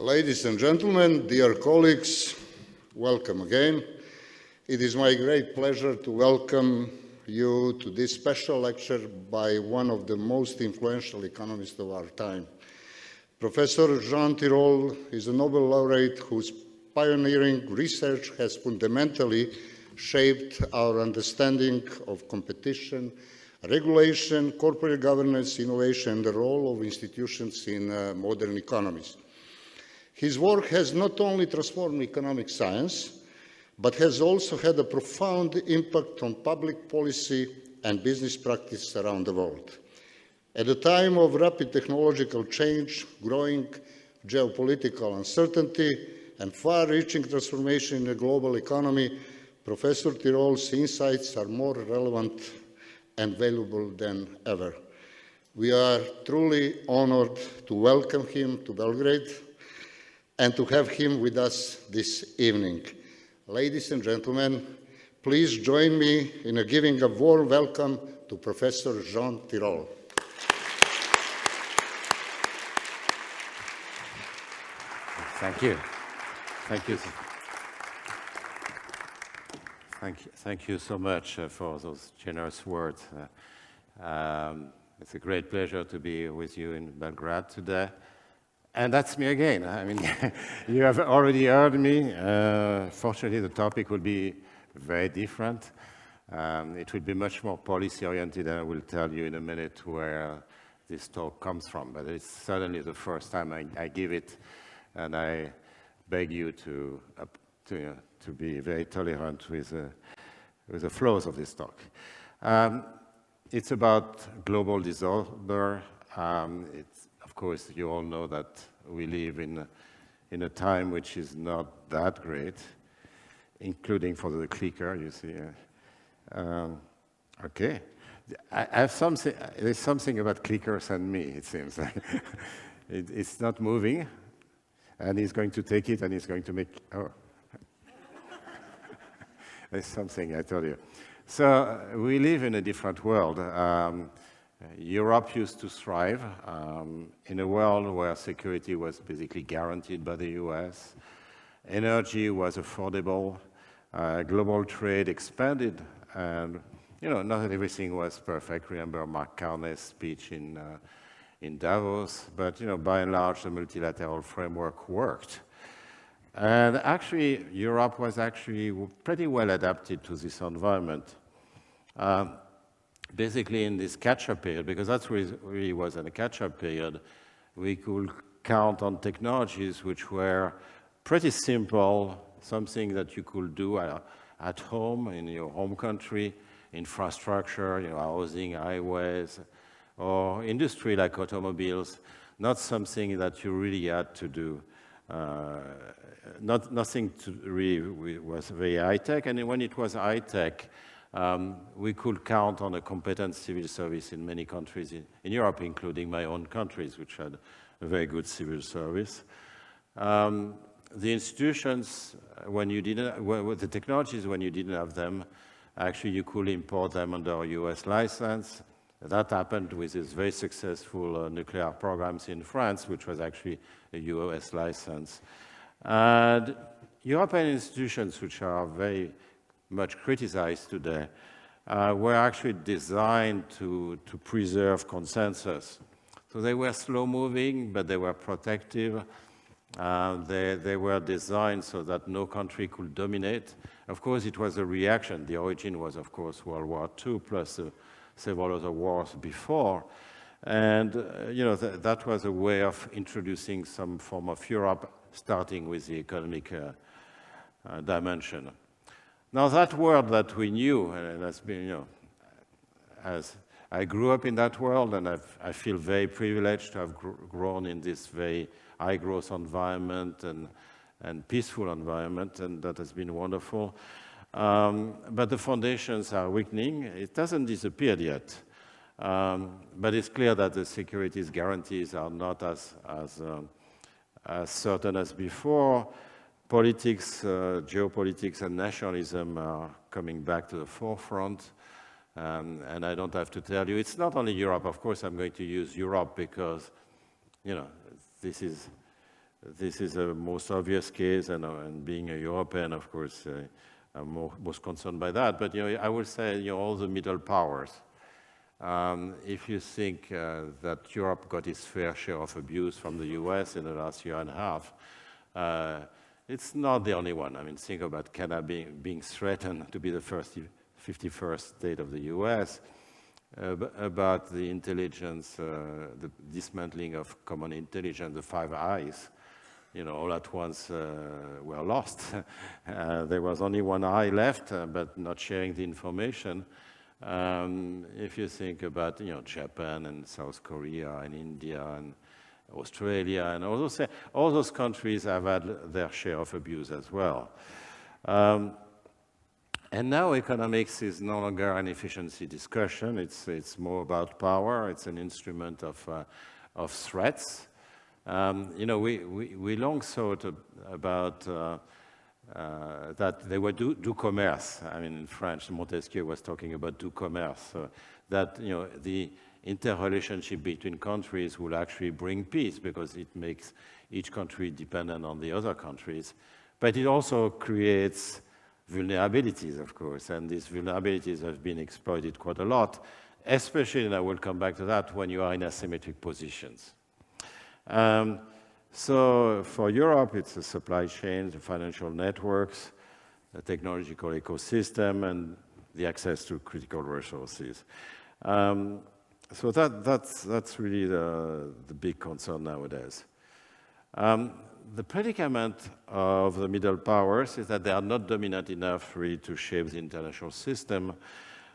Ladies and gentlemen, dear colleagues, welcome again. It is my great pleasure to welcome you to this special lecture by one of the most influential economists of our time. Professor Jean Tirole is a Nobel laureate whose pioneering research has fundamentally shaped our understanding of competition, regulation, corporate governance, innovation, and the role of institutions in modern economies. His work has not only transformed economic science, but has also had a profound impact on public policy and business practice around the world. At a time of rapid technological change, growing geopolitical uncertainty, and far-reaching transformation in the global economy, Professor Tirole's insights are more relevant and valuable than ever. We are truly honored to welcome him to Belgrade and to have him with us this evening. Ladies and gentlemen, please join me in giving a warm welcome to Professor Jean Tirole. Thank you. Thank you. Thank you so much for those generous words. It's a great pleasure to be with you in Belgrade today. And that's me again. I mean, you have already heard me. Fortunately, the topic will be very different. It will be much more policy-oriented, and I will tell you in a minute where this talk comes from. But it's certainly the first time I give it, and I beg you to be very tolerant with the flows of this talk. It's about global disorder. Of course, you all know that we live in a time which is not that great, including for the clicker, you see. Okay. I have something, there's something about clickers and me, it seems. It's not moving, and he's going to take it, and he's going to make, oh. There's something, I told you. So we live in a different world. Europe used to thrive in a world where security was basically guaranteed by the US. Energy was affordable. Global trade expanded. And, you know, not everything was perfect. Remember Mark Carney's speech in Davos. But, you know, by and large, the multilateral framework worked. And actually, Europe was actually pretty well adapted to this environment. Basically, in this catch-up period, because that's really was in a catch-up period, we could count on technologies which were pretty simple, something that you could do at home, in your home country, infrastructure, you know, housing, highways, or industry like automobiles, not something that you really had to do. Nothing to really was very high-tech, and when it was high-tech, we could count on a competent civil service in many countries in Europe, including my own countries, which had a very good civil service. The institutions, the technologies, when you didn't have them, actually you could import them under a US license. That happened with these very successful nuclear programs in France, which was actually a US license. And European institutions, which are very much criticized today, were actually designed to preserve consensus. So they were slow-moving, but they were protective. They were designed so that no country could dominate. Of course, it was a reaction. The origin was, of course, World War II, plus several other wars before. And you know, that was a way of introducing some form of Europe, starting with the economic dimension. Now, that world that we knew, and that's been, you know, as I grew up in that world, and I feel very privileged to have grown in this very high-growth environment and peaceful environment, and that has been wonderful. But the foundations are weakening. It hasn't disappeared yet. But it's clear that the security guarantees are not as certain as before. Politics, geopolitics, and nationalism are coming back to the forefront. And I don't have to tell you, it's not only Europe. Of course, I'm going to use Europe because, you know, this is this is a most obvious case, and being a European, of course, I'm most concerned by that. But I would say all the middle powers. If you think that Europe got its fair share of abuse from the US in the last year and a half, it's not the only one. I mean, think about Canada being threatened to be the 51st state of the US, about the intelligence, the dismantling of common intelligence, the Five Eyes. All at once were lost. There was only one eye left, but not sharing the information. If you think about Japan and South Korea and India and Australia and all those countries have had their share of abuse as well. And now economics is no longer an efficiency discussion. It's more about power. It's an instrument of threats. We long thought about that they were do commerce. I mean, in French, Montesquieu was talking about do commerce, so that the interrelationship between countries will actually bring peace because it makes each country dependent on the other countries. But it also creates vulnerabilities, of course, and these vulnerabilities have been exploited quite a lot, especially, and I will come back to that, when you are in asymmetric positions. So for Europe, it's the supply chains, the financial networks, the technological ecosystem, and the access to critical resources. So that's really the big concern nowadays. The predicament of the middle powers is that they are not dominant enough really to shape the international system,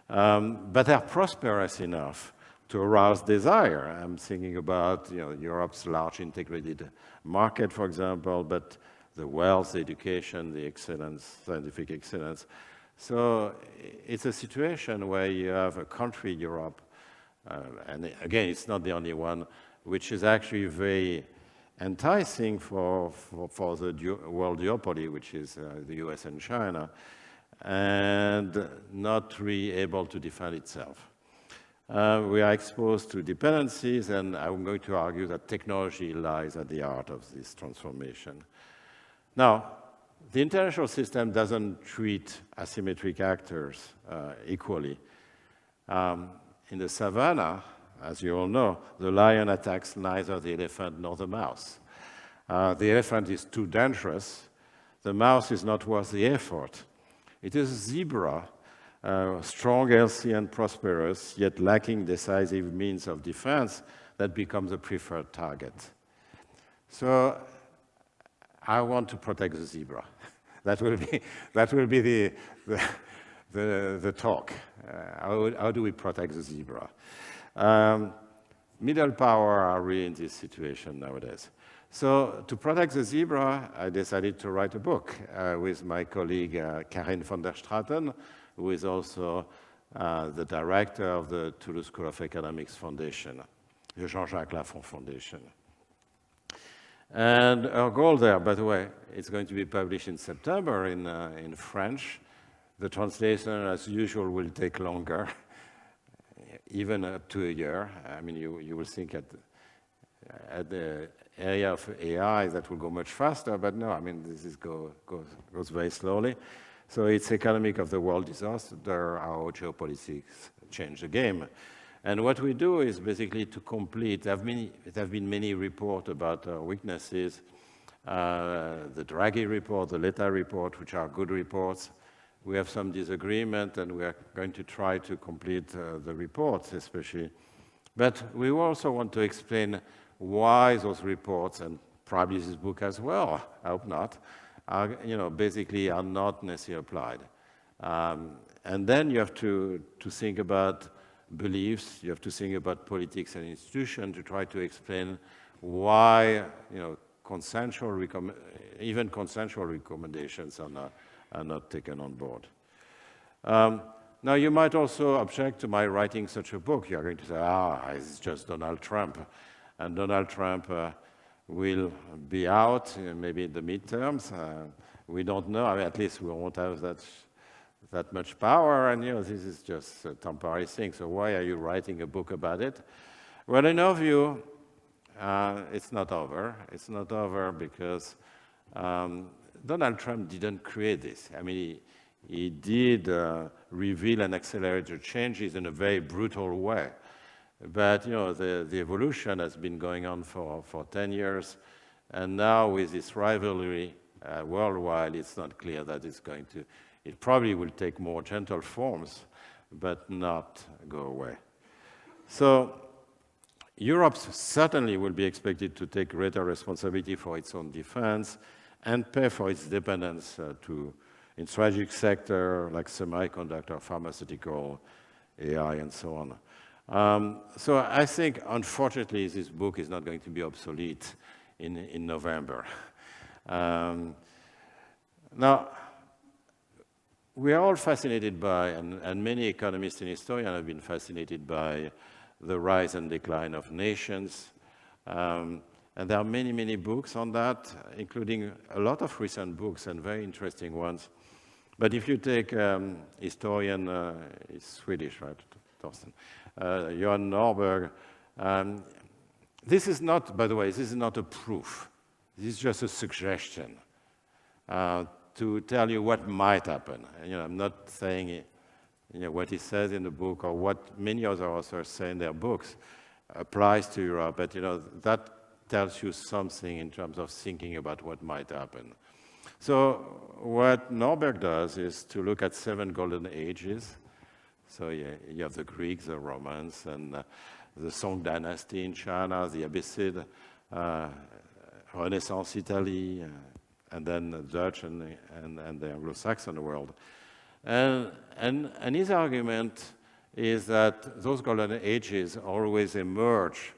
but they are prosperous enough to arouse desire. I'm thinking about Europe's large integrated market, for example, but the wealth, the education, the excellence, scientific excellence. So it's a situation where you have a country, Europe, and again, it's not the only one, which is actually very enticing for the world duopoly, which is the US and China, and not really able to defend itself. We are exposed to dependencies, and I'm going to argue that technology lies at the heart of this transformation. Now, the international system doesn't treat asymmetric actors equally. In the savannah, as you all know, the lion attacks neither the elephant nor the mouse. The elephant is too dangerous. The mouse is not worth the effort. It is a zebra, strong, healthy, and prosperous, yet lacking decisive means of defense, that becomes a preferred target. So I want to protect the zebra. That will be the talk. How do we protect the zebra? Middle power are really in this situation nowadays. So to protect the zebra, I decided to write a book with my colleague Karin van der Straten, who is also the director of the Toulouse School of Economics Foundation, the Jean-Jacques Lafont Foundation. And our goal there, by the way, it's going to be published in September in French. The translation, as usual, will take longer, even up to a year. I mean, you will think at the area of AI that will go much faster, but no, I mean, this goes very slowly. So it's economic of the world disaster, how geopolitics change the game. And what we do is basically to complete, there have been many reports about our weaknesses, the Draghi report, the Letta report, which are good reports. We have some disagreement, and we are going to try to complete the reports, especially. But we also want to explain why those reports, and probably this book as well, I hope not, are, basically are not necessarily applied. And then you have to think about beliefs, you have to think about politics and institutions to try to explain why, even consensual recommendations are not taken on board. Now, you might also object to my writing such a book. You're going to say, it's just Donald Trump. And Donald Trump will be out maybe in the midterms. We don't know. I mean, at least we won't have that much power. And, this is just a temporary thing. So why are you writing a book about it? Well, in our view, it's not over. It's not over because Donald Trump didn't create this. I mean, he did reveal and accelerate the changes in a very brutal way. But, you know, the evolution has been going on for 10 years. And now with this rivalry worldwide, it's not clear that it's going to, it probably will take more gentle forms, but not go away. So Europe certainly will be expected to take greater responsibility for its own defense and pay for its dependence in strategic sector like semiconductor, pharmaceutical, AI, and so on. So I think, unfortunately, this book is not going to be obsolete in November. Now, we are all fascinated by, and many economists and historians have been fascinated by the rise and decline of nations. And there are many, many books on that, including a lot of recent books and very interesting ones. But if you take historian, he's Swedish, right, Torsten, Johan Norberg, this is not, by the way, this is not a proof. This is just a suggestion to tell you what might happen. You know, I'm not saying you know, what he says in the book or what many other authors say in their books applies to Europe, but you know, that tells you something in terms of thinking about what might happen. So what Norberg does is to look at 7 golden ages. So you have the Greeks, the Romans, and the Song dynasty in China, the Abbasid, Renaissance Italy, and then the Dutch and the Anglo-Saxon world. And his argument is that those golden ages always emerge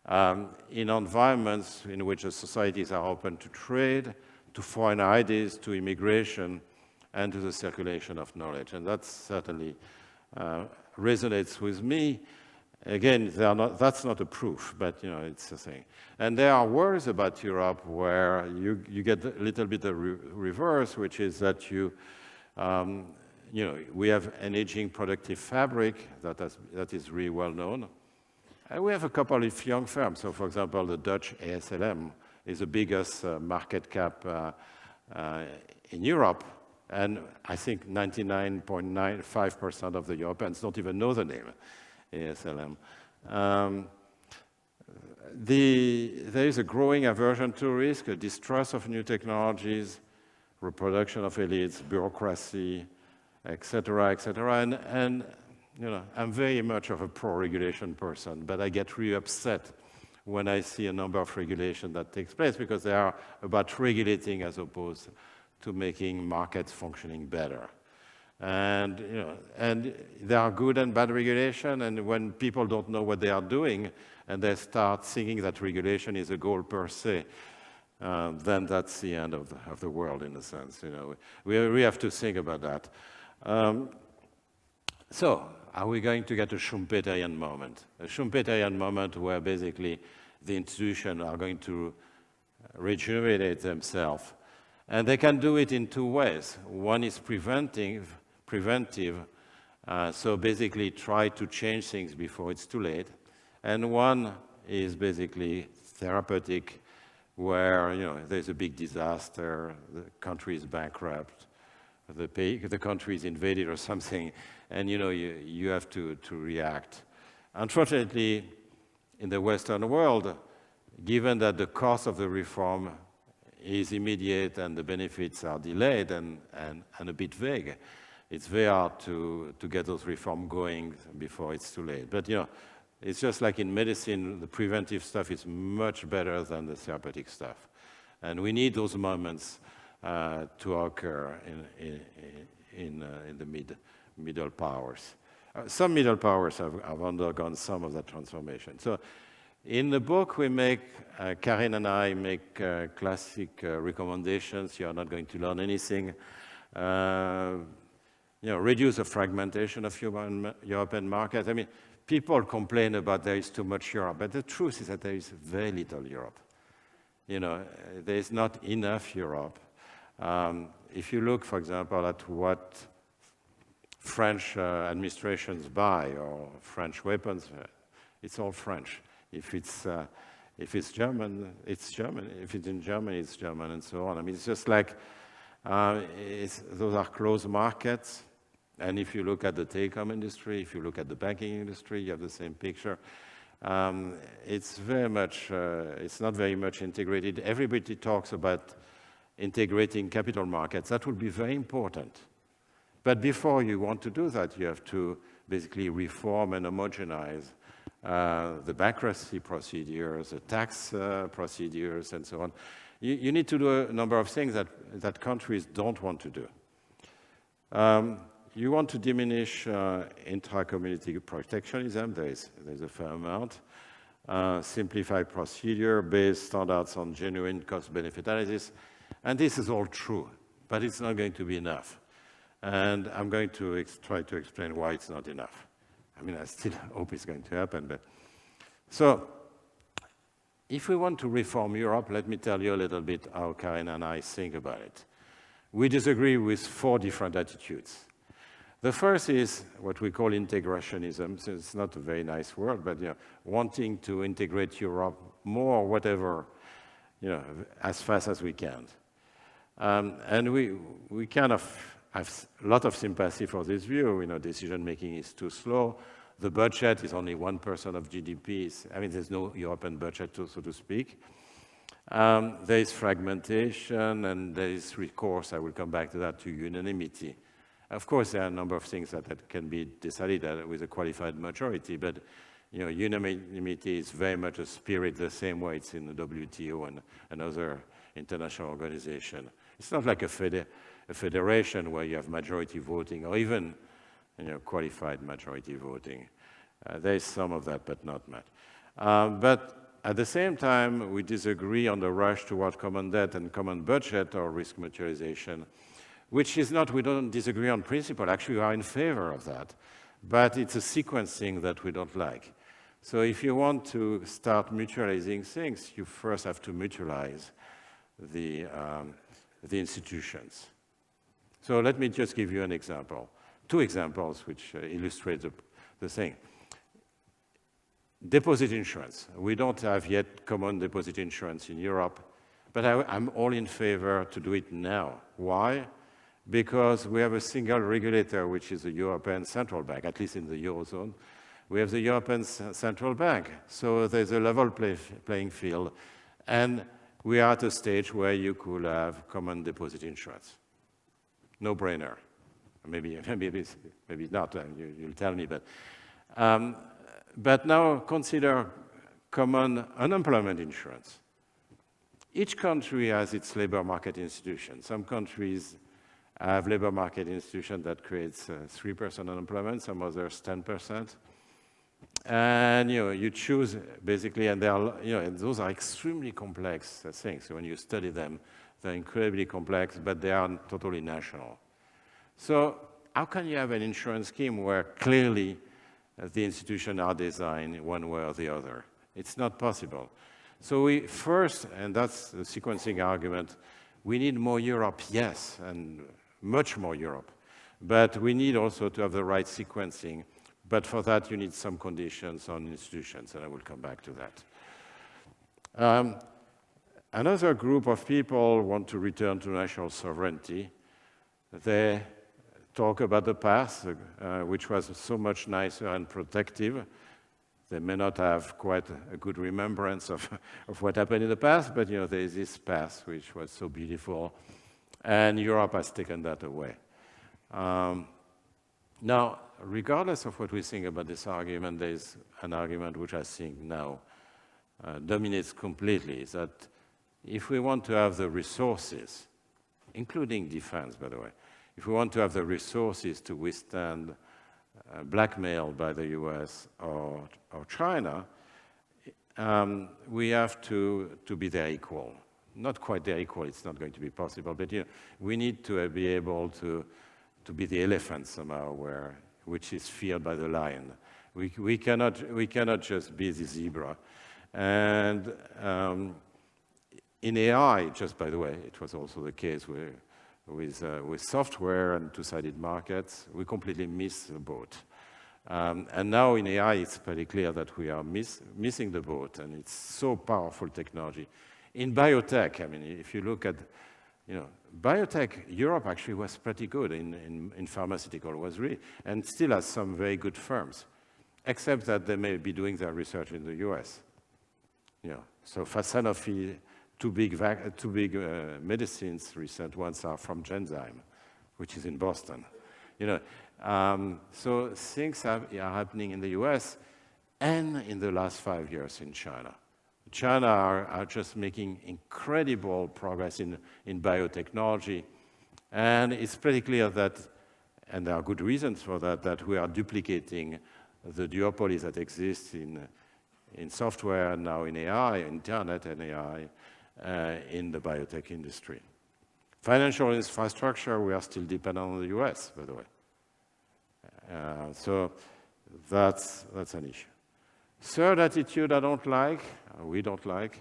in environments in which the societies are open to trade, to foreign ideas, to immigration, and to the circulation of knowledge. And that certainly resonates with me. Again, that's not a proof, but you know, it's a thing. And there are worries about Europe where you get a little bit of reverse, which is that you know, we have an aging productive fabric that is really well known. And we have a couple of young firms. So, for example, the Dutch ASLM is the biggest market cap in Europe. And I think 99.95% of the Europeans don't even know the name ASLM. There is a growing aversion to risk, a distrust of new technologies, reproduction of elites, bureaucracy, et cetera, et cetera. And you know, I'm very much of a pro-regulation person, but I get really upset when I see a number of regulations that takes place because they are about regulating as opposed to making markets functioning better. And you know, and there are good and bad regulation, and when people don't know what they are doing and they start thinking that regulation is a goal per se, then that's the end of the world in a sense. You know, we have to think about that. So, are we going to get a Schumpeterian moment? A Schumpeterian moment where basically the institutions are going to rejuvenate themselves. And they can do it in 2 ways. One is preventive, so basically try to change things before it's too late. And one is basically therapeutic, where you know, there's a big disaster, the country is bankrupt, the country is invaded or something, and you know, you have to react. Unfortunately, in the Western world, given that the cost of the reform is immediate and the benefits are delayed and a bit vague, it's very hard to get those reforms going before it's too late. But you know, it's just like in medicine, the preventive stuff is much better than the therapeutic stuff. And we need those moments to occur in the middle powers. Some middle powers have undergone some of that transformation. So in the book, we make, Karin and I make classic recommendations. You are not going to learn anything. You know, reduce the fragmentation of European markets. I mean, people complain about there is too much Europe, but the truth is that there is very little Europe. You know, there is not enough Europe. If you look, for example, at what French administrations buy or French weapons, it's all French. If it's If it's German, it's German. If it's in Germany, it's German, and so on. I mean, it's just like those are closed markets. And if you look at the telecom industry, if you look at the banking industry, you have the same picture. It's very much, it's not very much integrated. Everybody talks about integrating capital markets. That will be very important. But before you want to do that, you have to basically reform and homogenize the bankruptcy procedures, the tax procedures, and so on. You need to do a number of things that countries don't want to do. You want to diminish intra-community protectionism. There's a fair amount. Simplify procedure-based standards on genuine cost-benefit analysis. And this is all true, but it's not going to be enough. And I'm going to try to explain why it's not enough. I mean, I still hope it's going to happen. But so, if we want to reform Europe, let me tell you a little bit how Karen and I think about it. We disagree with 4 different attitudes. The first is what we call integrationism. So it's not a very nice word, but wanting to integrate Europe more, whatever, as fast as we can. And we kind of have a lot of sympathy for this view. Decision-making is too slow. The budget is only 1% of GDP. I mean, there's no European budget, so to speak. There is fragmentation, and there is recourse, I will come back to that, to unanimity. Of course, there are a number of things that can be decided with a qualified majority, but unanimity is very much a spirit the same way it's in the WTO and other international organizations. It's not like a federation where you have majority voting or even qualified majority voting. There is some of that, but not much. But at the same time, we disagree on the rush toward common debt and common budget or risk mutualization, which is not, we don't disagree on principle. Actually, we are in favor of that. But it's a sequencing that we don't like. So if you want to start mutualizing things, you first have to mutualize the institutions. So let me just give you an example. 2 examples which illustrate the thing. Deposit insurance. We don't have yet common deposit insurance in Europe, but I'm all in favor to do it now. Why? Because we have a single regulator, which is the European Central Bank, at least in the Eurozone. We have the European Central Bank, so there's a level playing field, and we are at a stage where you could have common deposit insurance. No brainer. Maybe not, you'll tell me, but now consider common unemployment insurance. Each country has its labor market institution. Some countries have labor market institution that creates 3% unemployment, some others 10%. And you choose basically, and and those are extremely complex things. So when you study them, they're incredibly complex, but they are totally national. So how can you have an insurance scheme where clearly the institutions are designed one way or the other? It's not possible. So we first, and that's the sequencing argument, we need more Europe, yes, and much more Europe. But we need also to have the right sequencing. But for that, you need some conditions on institutions, and I will come back to that. Another group of people want to return to national sovereignty. They talk about the past, which was so much nicer and protective. They may not have quite a good remembrance of what happened in the past, but there is this past which was so beautiful, and Europe has taken that away. Now, regardless of what we think about this argument, there is an argument which I think now dominates completely, is that if we want to have the resources, including defense, by the way, if we want to have the resources to withstand blackmail by the US or China, we have to be their equal. Not quite their equal, it's not going to be possible, but we need to be able to be the elephant somehow, which is feared by the lion. We cannot just be the zebra. And in AI, just by the way, it was also the case with software and two-sided markets, we completely missed the boat. And now in AI, it's pretty clear that we are missing the boat, and it's so powerful technology. In biotech, I mean, if you look at, biotech, Europe actually was pretty good in pharmaceutical, was really, and still has some very good firms, except that they may be doing their research in the US. So for Sanofi, two big medicines, recent ones are from Genzyme, which is in Boston. So things are happening in the US and in the last 5 years in China. China are just making incredible progress in biotechnology, and it's pretty clear that, and there are good reasons for that, that we are duplicating the duopolies that exist in software and now in AI, internet and AI, in the biotech industry. Financial infrastructure, we are still dependent on the US, by the way. So that's an issue. Third attitude I don't like, we don't like,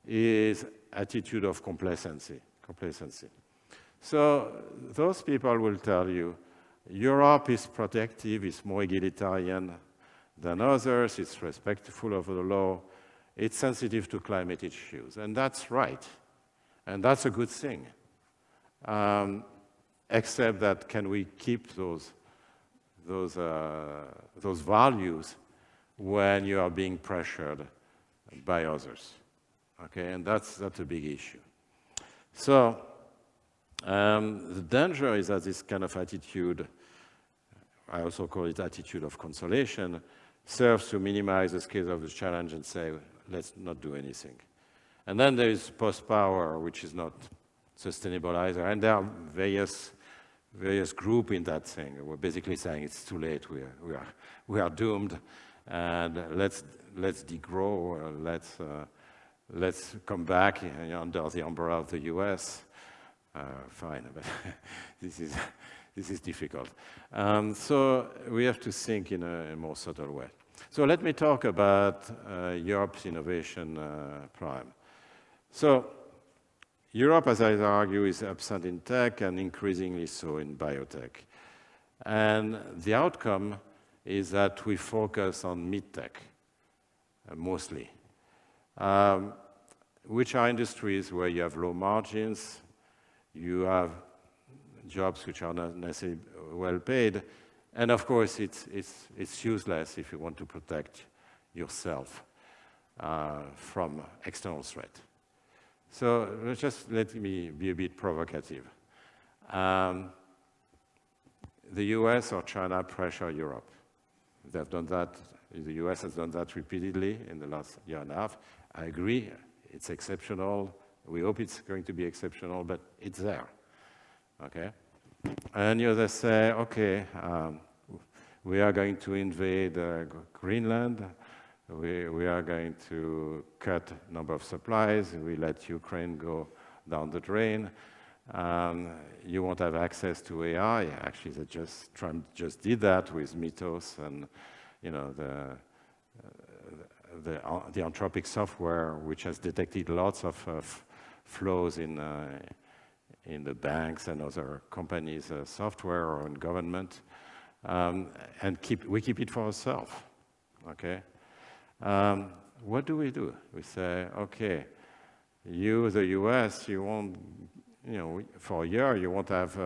is attitude of complacency. So those people will tell you, Europe is protective, it's more egalitarian than others, it's respectful of the law, it's sensitive to climate issues, and that's right, and that's a good thing. Except that, can we keep those values when you are being pressured by others? Okay, and that's a big issue. So the danger is that this kind of attitude, I also call it attitude of consolation, serves to minimize the scale of the challenge and say, let's not do anything. And then there is post-power, which is not sustainable either. And there are various groups in that thing. We're basically saying it's too late. We are doomed, and let's degrow. Let's come back under the umbrella of the U.S. Fine, but this is difficult. So we have to think in a more subtle way. So let me talk about Europe's innovation prime. So Europe, as I argue, is absent in tech and increasingly so in biotech. And the outcome is that we focus on mid-tech, mostly, which are industries where you have low margins, you have jobs which are not necessarily well paid, and of course it's useless if you want to protect yourself from external threat. So just let me be a bit provocative. The US or China pressure Europe. They've done that, the US has done that repeatedly in the last year and a half. I agree, it's exceptional. We hope it's going to be exceptional, but it's there, okay? And they say, okay, we are going to invade Greenland. We are going to cut number of supplies. We let Ukraine go down the drain. You won't have access to AI. Actually, Trump just did that with Mythos and the Anthropic software, which has detected lots of flows in the banks and other companies' software or in government, and we keep it for ourselves. Okay. What do? We say, okay, you, the US, you won't, for a year, you won't have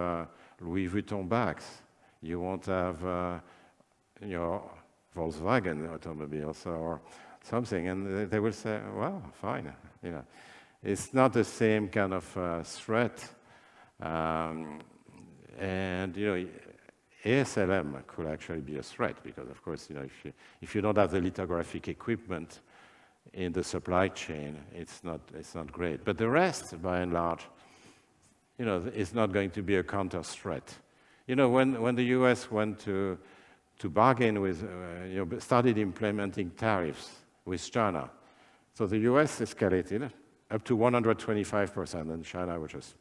Louis Vuitton bags. You won't have, Volkswagen automobiles or something. And they will say, well, fine. It's not the same kind of threat. And, ASLM could actually be a threat because, of course, if you don't have the lithographic equipment in the supply chain, it's not great. But the rest, by and large, is not going to be a counter threat. When the US went to bargain with, started implementing tariffs with China, so the US escalated up to 125%, and China was just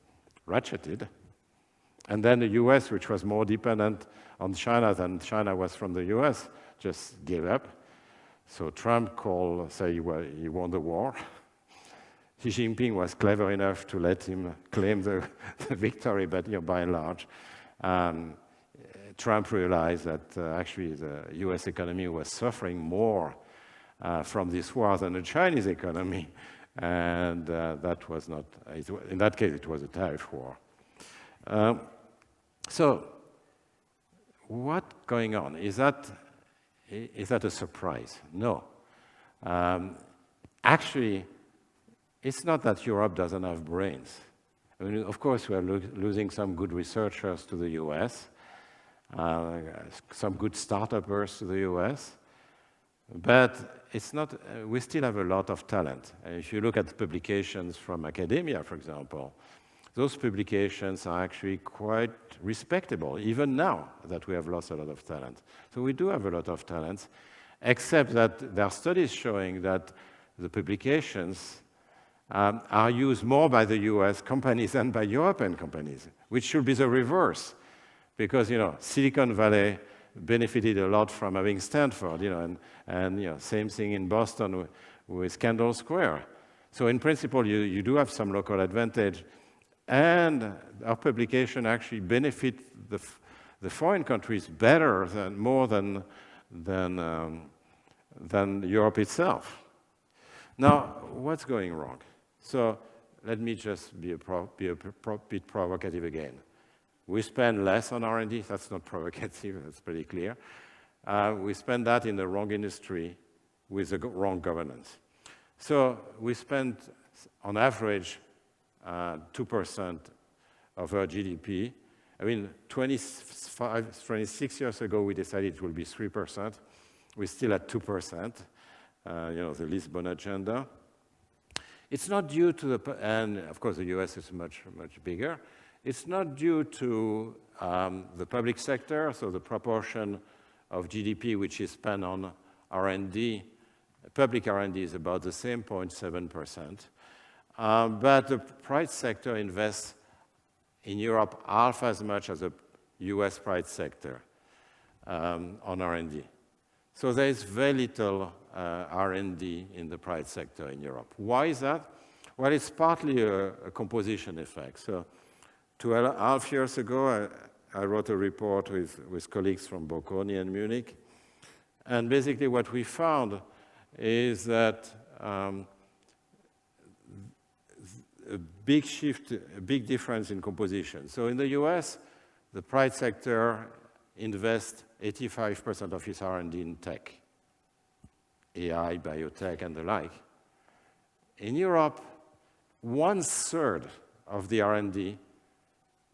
ratcheted. And then the US, which was more dependent on China than China was from the US, just gave up. So Trump say he won the war. Xi Jinping was clever enough to let him claim the victory, but by and large, Trump realized that actually the US economy was suffering more from this war than the Chinese economy. And that was not, in that case, it was a tariff war. So what's going on? Is that a surprise? No. Actually, it's not that Europe doesn't have brains. I mean, of course, we are losing some good researchers to the US, some good startups to the US, but it's not, we still have a lot of talent. And if you look at publications from academia, for example, those publications are actually quite respectable, even now that we have lost a lot of talent. So we do have a lot of talent, except that there are studies showing that the publications are used more by the US companies than by European companies, which should be the reverse. Because, Silicon Valley benefited a lot from having Stanford, and same thing in Boston with Kendall Square. So in principle, you do have some local advantage, and our publication actually benefit the foreign countries better more than Europe itself. Now, what's going wrong? So let me just be a bit provocative again. We spend less on R&D. That's not provocative. That's pretty clear. We spend that in the wrong industry with the wrong governance. So we spend, on average, 2% of our GDP. I mean, 26 years ago, we decided it will be 3%. We're still at 2%, the Lisbon agenda. It's not due to and of course, the US is much, much bigger. It's not due to the public sector, so the proportion of GDP which is spent on R&D, public R&D is about the same, 0.7%. But the private sector invests in Europe half as much as the US private sector on R&D. So there is very little R&D in the private sector in Europe. Why is that? Well, it's partly a composition effect. So 2.5 years ago, I wrote a report with colleagues from Bocconi and Munich. And basically what we found is that a big shift, a big difference in composition. So in the US, the private sector invests 85% of its R&D in tech, AI, biotech, and the like. In Europe, 1/3 of the R&D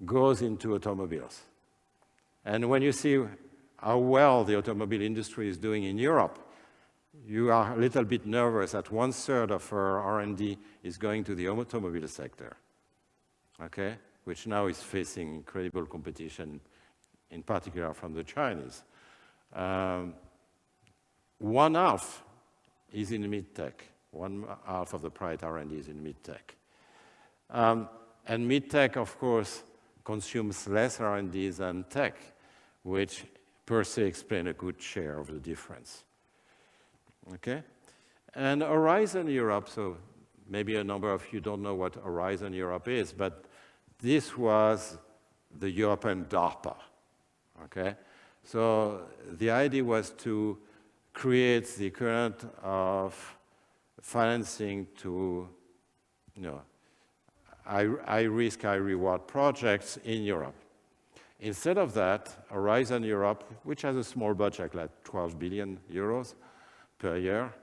goes into automobiles. And when you see how well the automobile industry is doing in Europe, you are a little bit nervous that 1/3 of our R&D is going to the automobile sector, okay? Which now is facing incredible competition, in particular from the Chinese. 1/2 is in mid-tech. 1/2 of the private R&D is in mid-tech. And mid-tech, of course, consumes less R&D than tech, which per se explains a good share of the difference. Okay? And Horizon Europe, so maybe a number of you don't know what Horizon Europe is, but this was the European DARPA. Okay? So the idea was to create the equivalent of financing to, high risk, high reward projects in Europe. Instead of that, Horizon Europe, which has a small budget, like 12 billion euros per year,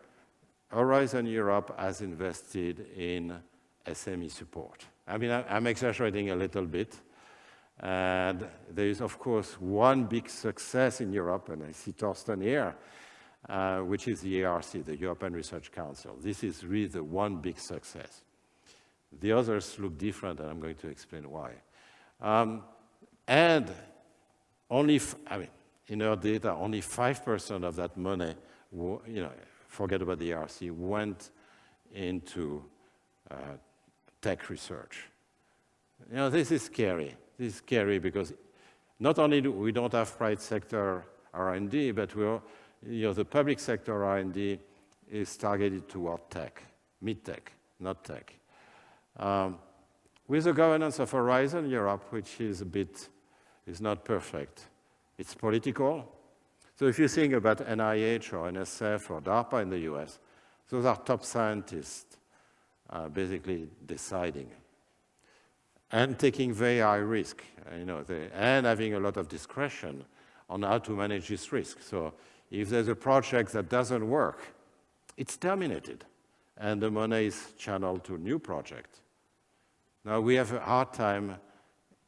Horizon Europe has invested in SME support. I mean, I'm exaggerating a little bit. And there is, of course, one big success in Europe, and I see Thorsten here, which is the ERC, the European Research Council. This is really the one big success. The others look different, and I'm going to explain why. And only, in our data, only 5% of that money, forget about the ERC, went into tech research. This is scary. This is scary because not only do we don't have private sector R&D, but the public sector R&D is targeted toward tech, mid-tech, not tech. With the governance of Horizon Europe, which is not perfect, It's political. So if you think about NIH or NSF or DARPA in the US, those are top scientists basically deciding and taking very high risk, and having a lot of discretion on how to manage this risk. So if there's a project that doesn't work, it's terminated, and the money is channeled to a new project. Now, we have a hard time,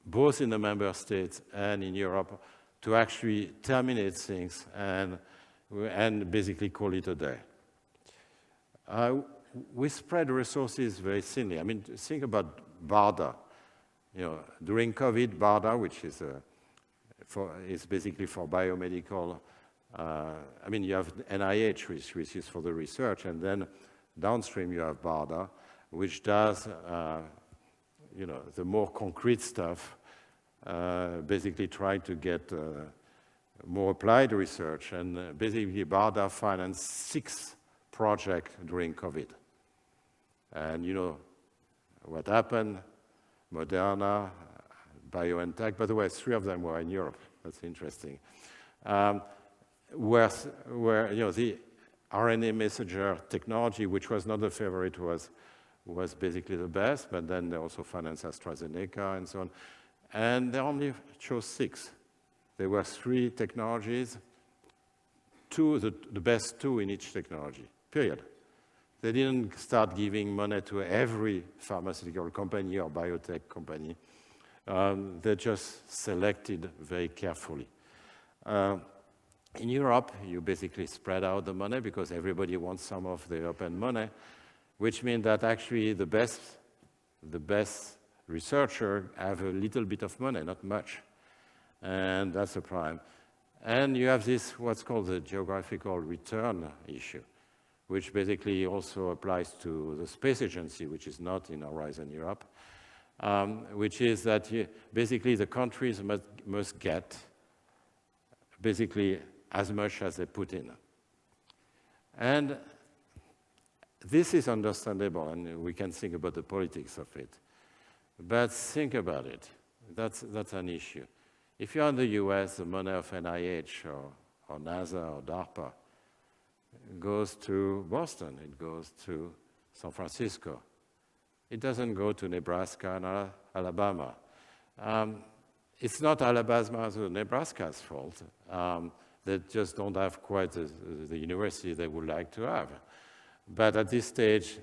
both in the member states and in Europe, to actually terminate things and basically call it a day. We spread resources very thinly. I mean, think about BARDA. During COVID, BARDA, which is basically for biomedical, you have NIH, which is for the research, and then downstream you have BARDA, which does, the more concrete stuff, basically trying to get more applied research. And basically BARDA financed 6 projects during COVID. And you know what happened? Moderna, BioNTech, by the way, 3 of them were in Europe. That's interesting. Where the RNA messenger technology, which was not a favorite, was basically the best, but then they also financed AstraZeneca and so on. And they only chose 6. There were 3 technologies, the best 2 in each technology, period. They didn't start giving money to every pharmaceutical company or biotech company. They just selected very carefully. In Europe, you basically spread out the money because everybody wants some of the European money, which means that actually the best researcher have a little bit of money, not much. And that's a problem. And you have this, what's called the geographical return issue, which basically also applies to the Space Agency, which is not in Horizon Europe, which is that basically the countries must get basically as much as they put in. And this is understandable, and we can think about the politics of it. But think about it. That's an issue. If you're in the US, the money of NIH or NASA or DARPA goes to Boston, it goes to San Francisco. It doesn't go to Nebraska and Alabama. It's not Alabama or Nebraska's fault. They just don't have quite the university they would like to have. But at this stage,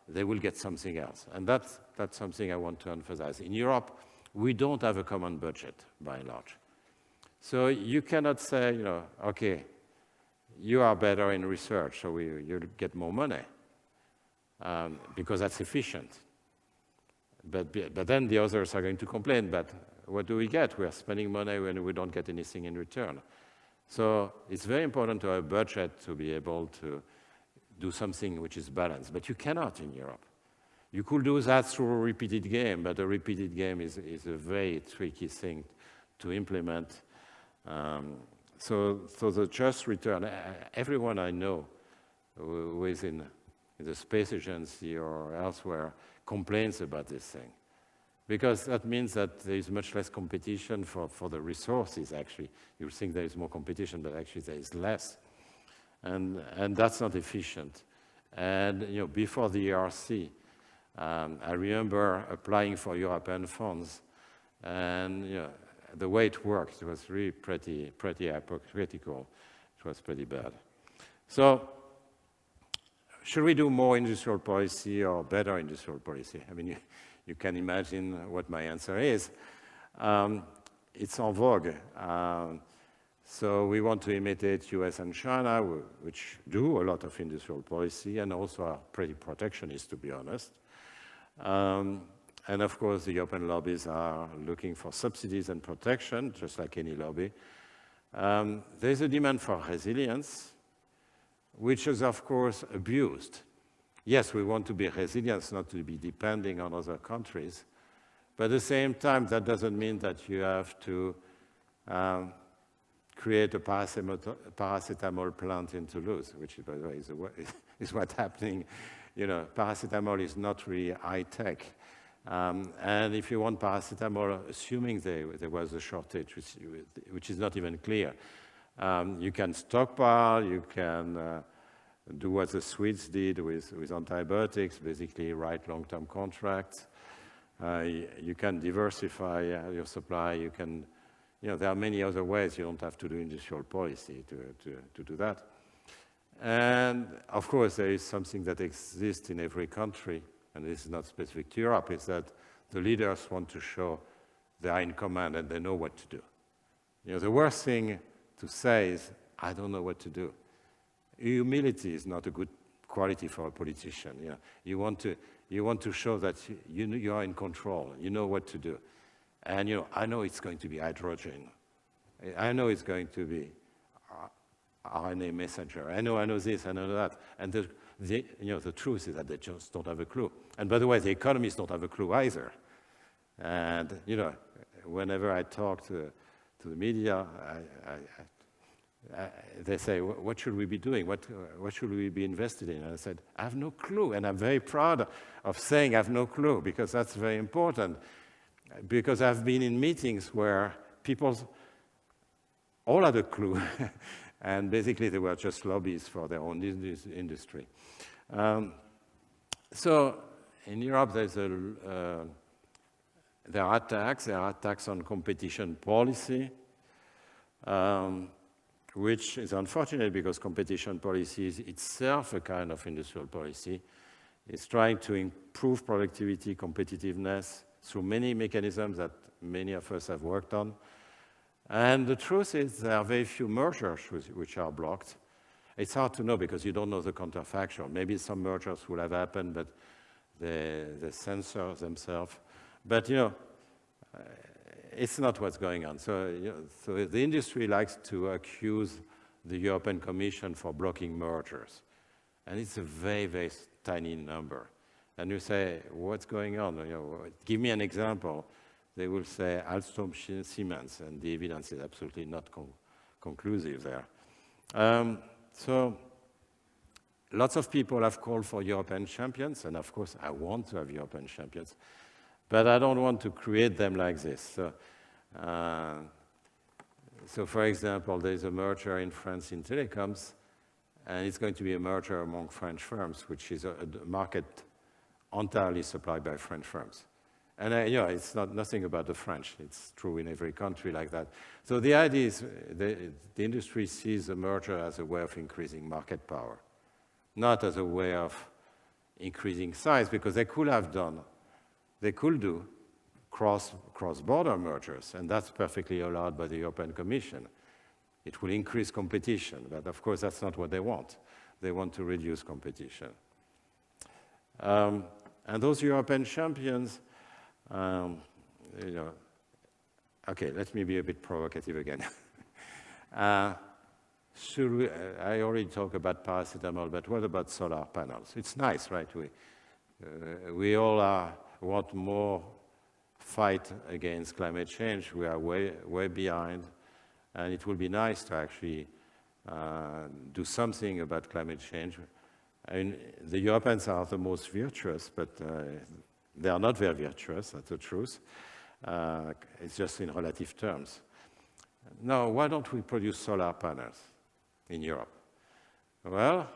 they will get something else. And that's something I want to emphasize. In Europe, we don't have a common budget, by and large. So you cannot say, okay, you are better in research, so you'll get more money, because that's efficient. But then the others are going to complain, but what do we get? We are spending money when we don't get anything in return. So it's very important to have a budget to be able to do something which is balanced, but you cannot in Europe. You could do that through a repeated game, but a repeated game is a very tricky thing to implement. So the just return, everyone I know who is in the Space Agency or elsewhere complains about this thing. Because that means that there is much less competition for the resources, actually. You think there is more competition, but actually there is less. And that's not efficient. And before the ERC, I remember applying for European funds, and the way it worked, it was really pretty hypocritical. It was pretty bad. So, should we do more industrial policy or better industrial policy? I mean, you can imagine what my answer is. It's en vogue. So we want to imitate US and China, which do a lot of industrial policy and also are pretty protectionist, to be honest. And of course, the European lobbies are looking for subsidies and protection, just like any lobby. There's a demand for resilience, which is, of course, abused. Yes, we want to be resilient, not to be depending on other countries. But at the same time, that doesn't mean that you have to create a paracetamol plant in Toulouse, which, by the way, is what's happening. Paracetamol is not really high-tech. And if you want paracetamol, assuming there was a shortage, which is not even clear, you can stockpile, you can do what the Swedes did with antibiotics, basically write long-term contracts. You can diversify your supply. You can, there are many other ways. You don't have to do industrial policy to do that. And of course, there is something that exists in every country, and this is not specific to Europe, is that the leaders want to show they are in command and they know what to do. The worst thing to say is, I don't know what to do. Humility is not a good quality for a politician. You want to show that you are in control, you know what to do. And I know it's going to be hydrogen. I know it's going to be RNA messenger. I know this, I know that. And the truth is that they just don't have a clue. And by the way, the economists don't have a clue either. And whenever I talk to the media, they say, what should we be doing? What should we be invested in? And I said, I have no clue. And I'm very proud of saying I have no clue, because that's very important. Because I've been in meetings where people all had a clue. And basically, they were just lobbyists for their own industry. So in Europe, there are attacks on competition policy, which is unfortunate because competition policy is itself a kind of industrial policy. It's trying to improve productivity, competitiveness through many mechanisms that many of us have worked on. And the truth is there are very few mergers which are blocked. It's hard to know because you don't know the counterfactual. Maybe some mergers will have happened, but they censor themselves. But, it's not what's going on. So the industry likes to accuse the European Commission for blocking mergers. And it's a very, very tiny number. And you say, what's going on? Give me an example. They will say Alstom, Siemens, and the evidence is absolutely not conclusive there. So lots of people have called for European champions, and of course I want to have European champions. But I don't want to create them like this. So for example, there's a merger in France in telecoms, and it's going to be a merger among French firms, which is a market entirely supplied by French firms. And it's nothing about the French. It's true in every country like that. So the idea is the industry sees a merger as a way of increasing market power, not as a way of increasing size, because they could do cross-border mergers, and that's perfectly allowed by the European Commission. It will increase competition, but of course that's not what they want. They want to reduce competition. And those European champions, okay, let me be a bit provocative again. I already talked about paracetamol, but what about solar panels? It's nice, right? We all want more fight against climate change. We are way behind, and it will be nice to actually do something about climate change. I mean, the Europeans are the most virtuous, but they are not very virtuous, that's the truth. It's just in relative terms. Now, why don't we produce solar panels in Europe? Well,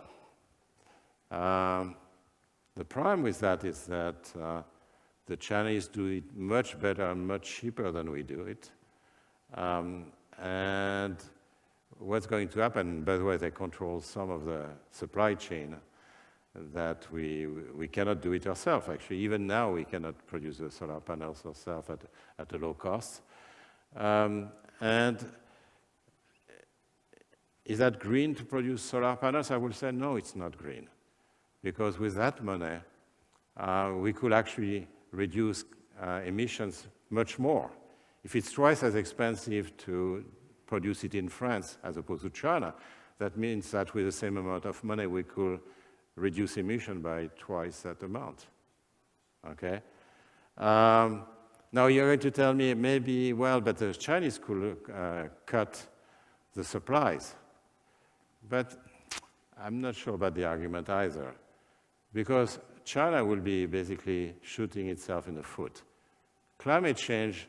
the problem with that is that the Chinese do it much better and much cheaper than we do it. And what's going to happen, by the way, they control some of the supply chain that we cannot do it ourselves. Actually, even now, we cannot produce the solar panels ourselves at a low cost. And is that green to produce solar panels? I will say, no, it's not green. Because with that money, we could actually reduce emissions much more. If it's twice as expensive to produce it in France as opposed to China, that means that with the same amount of money, we could reduce emission by twice that amount, okay? Now you're going to tell me maybe, well, but the Chinese could cut the supplies. But I'm not sure about the argument either, because China will be basically shooting itself in the foot. Climate change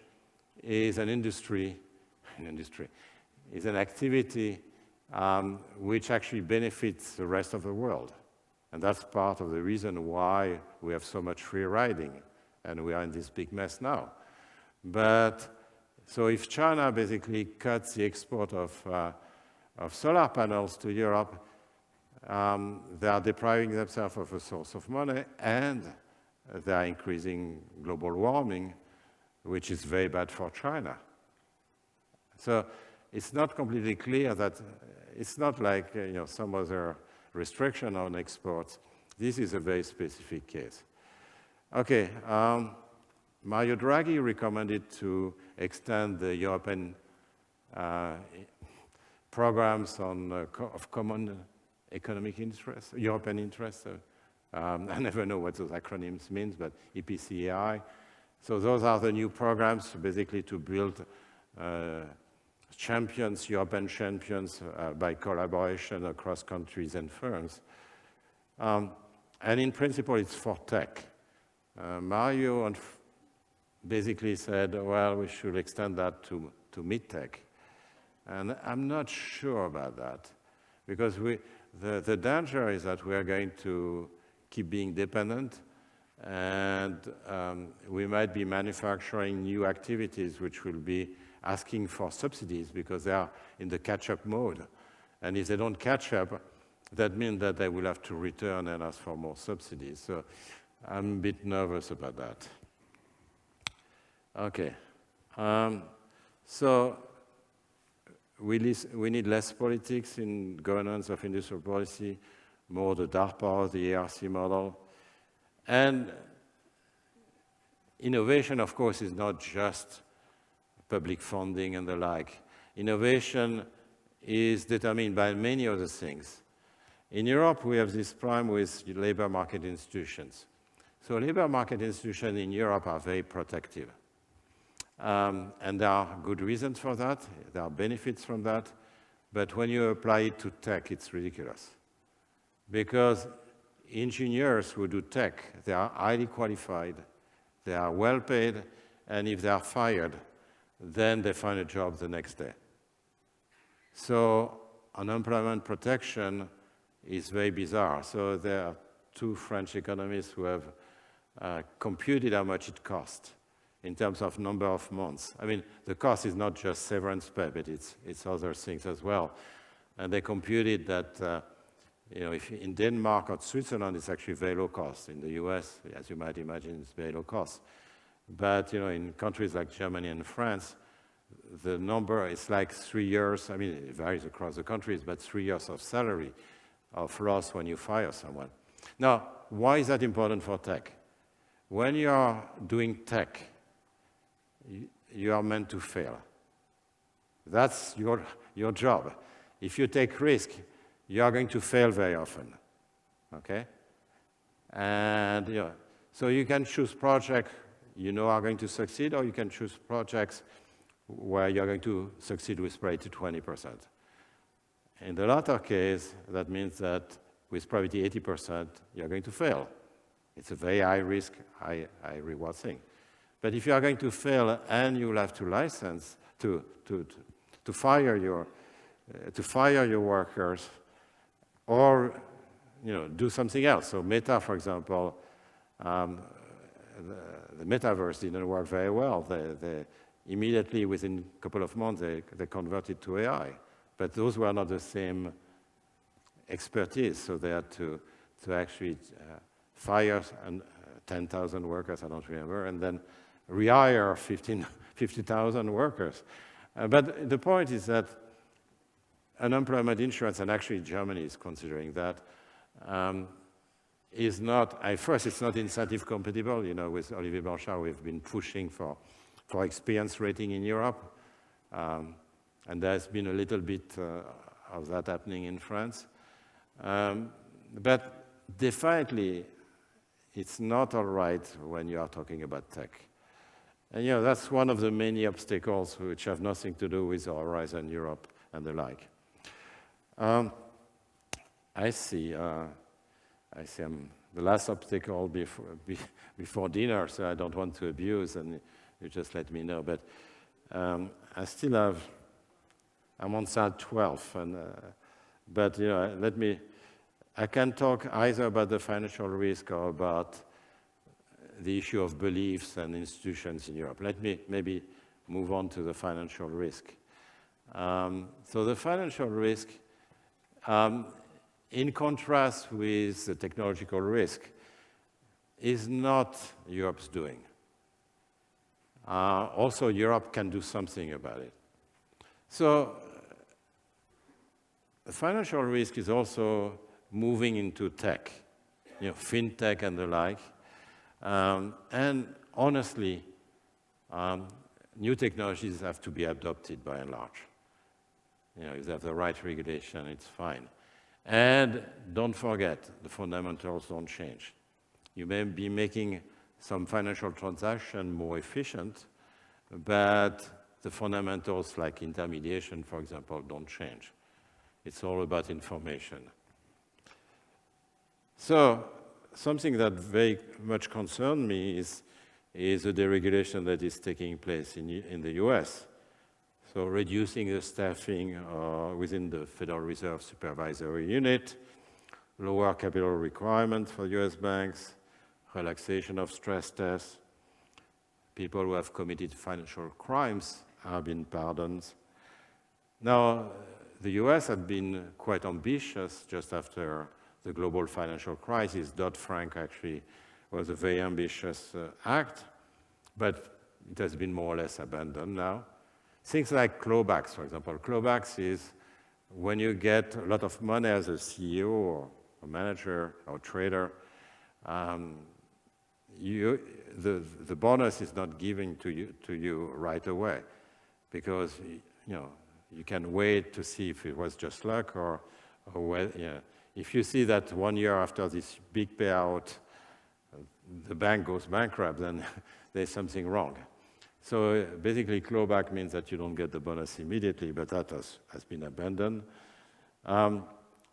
is an is an activity which actually benefits the rest of the world. And that's part of the reason why we have so much free riding, and we are in this big mess now. But so if China basically cuts the export of solar panels to Europe, they are depriving themselves of a source of money, and they are increasing global warming, which is very bad for China. So it's not completely clear that it's not like some other restriction on exports. This is a very specific case. Okay, Mario Draghi recommended to extend the European programs of common economic interest, European interest. I never know what those acronyms mean, but EPCI. So those are the new programs basically to build champions, European champions by collaboration across countries and firms. And in principle, it's for tech. Mario basically said, well, we should extend that to mid-tech. And I'm not sure about that, because the danger is that we are going to keep being dependent, and we might be manufacturing new activities which will be asking for subsidies because they are in the catch-up mode. And if they don't catch up, that means that they will have to return and ask for more subsidies. So I'm a bit nervous about that. Okay. So we need less politics in governance of industrial policy, more the DARPA, the ARC model. And innovation, of course, is not just public funding and the like. Innovation is determined by many other things. In Europe, we have this problem with labor market institutions. So labor market institutions in Europe are very protective. And there are good reasons for that. There are benefits from that. But when you apply it to tech, it's ridiculous. Because engineers who do tech, they are highly qualified, they are well paid, and if they are fired, then they find a job the next day. So unemployment protection is very bizarre. So there are two French economists who have computed how much it costs in terms of number of months. I mean, the cost is not just severance pay, but it's other things as well. And they computed that if in Denmark or Switzerland, it's actually very low cost. In the US, as you might imagine, it's very low cost. But in countries like Germany and France, the number is like 3 years. I mean, it varies across the countries, but 3 years of salary of loss when you fire someone. Now, why is that important for tech? When you are doing tech, you are meant to fail. That's your job. If you take risk, you are going to fail very often, okay? And so you can choose projects are going to succeed, or you can choose projects where you're going to succeed with probability 20%. In the latter case, that means that with probability 80%, you're going to fail. It's a very high risk, high reward thing. But if you are going to fail and you will have to license to fire your workers, or do something else. So Meta, for example, the metaverse didn't work very well. They immediately, within a couple of months, they converted to AI. But those were not the same expertise, so they had to actually fire 10,000 workers, I don't remember, and then rehire 50,000 workers. But the point is that unemployment insurance, and actually Germany is considering that, is not, first, it's not incentive compatible. With Olivier Blanchard, we've been pushing for experience rating in Europe. And there's been a little bit of that happening in France. But definitely, it's not all right when you are talking about tech. And that's one of the many obstacles which have nothing to do with Horizon Europe and the like. I see I'm the last obstacle before dinner, so I don't want to abuse, and you just let me know. But I still have, I'm on slide 12, and, but you know, I can talk either about the financial risk or about the issue of beliefs and institutions in Europe. Let me maybe move on to the financial risk. So the financial risk, in contrast with the technological risk, is not Europe's doing. Also, Europe can do something about it. So the financial risk is also moving into tech, you know, fintech and the like. And honestly, new technologies have to be adopted by and large. You know, if they have the right regulation, it's fine. And don't forget, the fundamentals don't change. You may be making some financial transaction more efficient, but the fundamentals like intermediation, for example, don't change. It's all about information. So something that very much concerned me is the deregulation that is taking place in the US. So reducing the staffing within the Federal Reserve Supervisory Unit, lower capital requirements for US banks, relaxation of stress tests. People who have committed financial crimes have been pardoned. Now, the US had been quite ambitious just after the global financial crisis. Dodd-Frank actually was a very ambitious act, but it has been more or less abandoned now. Things like clawbacks, for example. Clawbacks is when you get a lot of money as a CEO or a manager or trader, the bonus is not given to you right away, because you can wait to see if it was just luck or if you see that 1 year after this big payout, the bank goes bankrupt, then there's something wrong. So basically, clawback means that you don't get the bonus immediately, but that has been abandoned.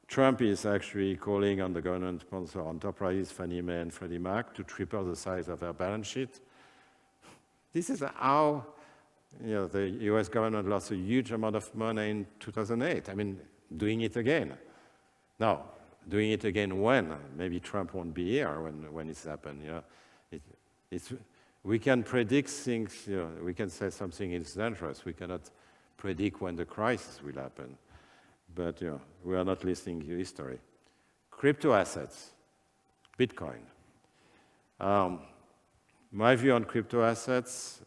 Trump is actually calling on the government-sponsored enterprises, Fannie Mae and Freddie Mac, to triple the size of their balance sheet. This is how the US government lost a huge amount of money in 2008. I mean, doing it again. Now, doing it again when? Maybe Trump won't be here when it's happened. We can predict things, we can say something is dangerous. We cannot predict when the crisis will happen. But we are not listening to history. Crypto assets, Bitcoin. My view on crypto assets,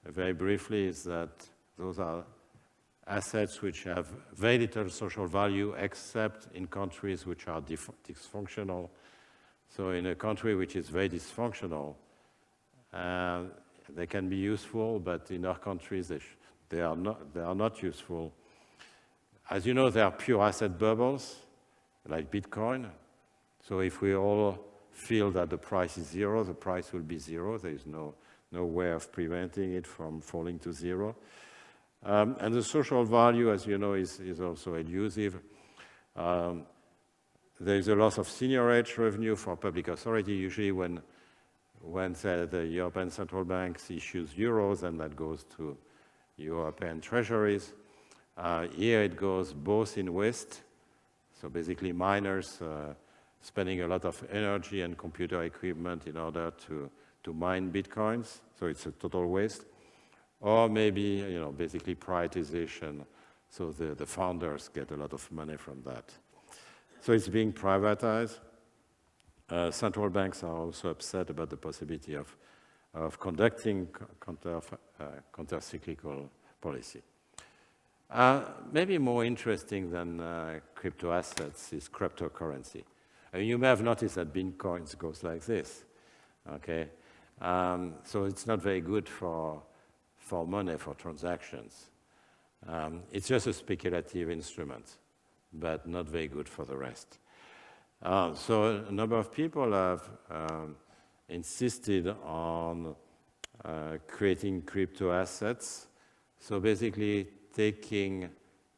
very briefly, is that those are assets which have very little social value except in countries which are dysfunctional. So in a country which is very dysfunctional, they can be useful, but in our countries they are not useful. As you know, there are pure asset bubbles, like Bitcoin. So if we all feel that the price is zero, the price will be zero. There is no way of preventing it from falling to zero. And the social value, as you know, is also elusive. There is a loss of seniorage revenue for public authority. Usually when the European Central Bank issues euros, and that goes to European treasuries. Here it goes both in waste, so basically miners spending a lot of energy and computer equipment in order to mine Bitcoins, so it's a total waste. Or maybe, basically privatization, so the founders get a lot of money from that. So it's being privatized. Central banks are also upset about the possibility of conducting counter-cyclical policy. Maybe more interesting than crypto assets is cryptocurrency. You may have noticed that Bitcoin goes like this, okay? So it's not very good for money, for transactions. It's just a speculative instrument, but not very good for the rest. So a number of people have insisted on creating crypto assets. So basically taking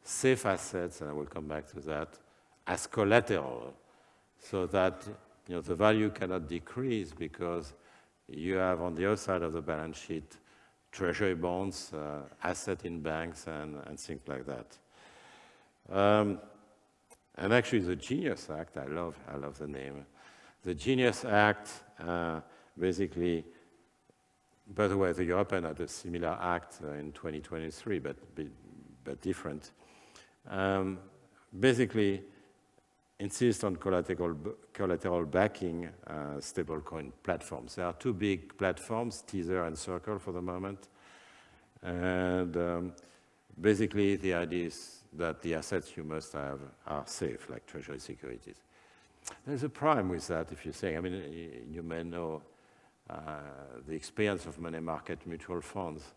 safe assets, and I will come back to that, as collateral, so that the value cannot decrease because you have on the other side of the balance sheet treasury bonds, asset in banks, and things like that. And actually, the Genius Act, I love the name. The Genius Act basically, by the way, the European had a similar act in 2023, but different. Basically, insist on collateral backing stablecoin platforms. There are two big platforms, Tether and Circle for the moment. And basically, the idea is that the assets you must have are safe, like treasury securities. There's a problem with that, if you say, I mean, you may know the experience of money market mutual funds.